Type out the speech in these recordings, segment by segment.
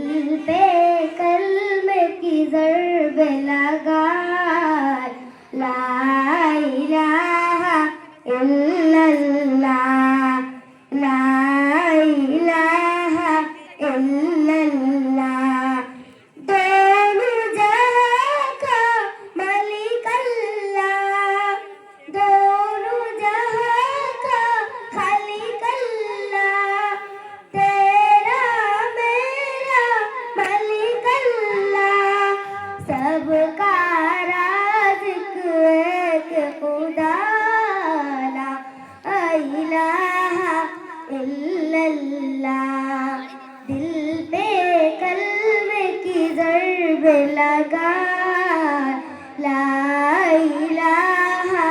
दिल पे कलमे की ज़रब लगाए ला इलाहा इल्लल्लाह ला इलाहा इल्लल्लाह दोनों जहां का मालिक अल्लाह दोनों जहां का खालिक अल्लाह तेरा मेरा मालिक अल्लाह सबका राज़िक एक खुदा ला इलाहा इल्लल्लाह दिल पे कलमे की ज़रब लगा ला इलाहा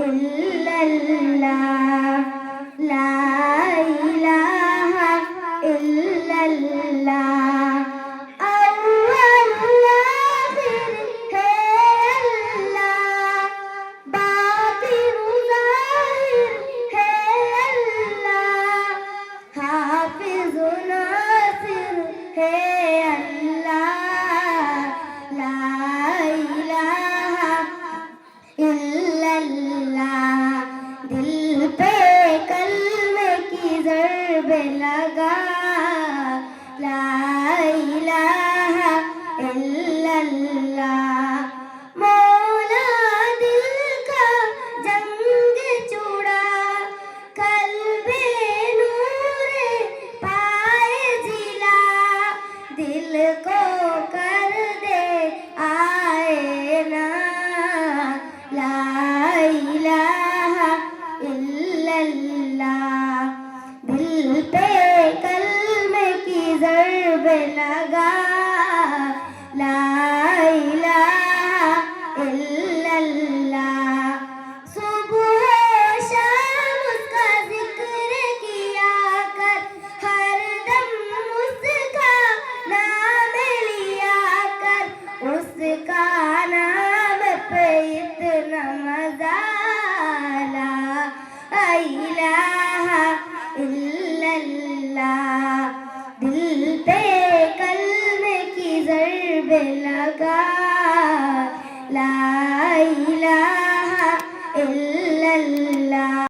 इल्लल्लाह ला इलाहा इल्लल्लाह अव्वल आखिर है अल्लाह बातिन ज़ाहिर है अल्लाह हाफिज़ नासिर है अल्लाह ला इलाहा इल्लल्लाह दिल पे कलमे की ज़रब लगा ला इलाहा इल्लल्लाह मौला दिल का जंग छुड़ा कल्बे नूरे पाए जिला दिल को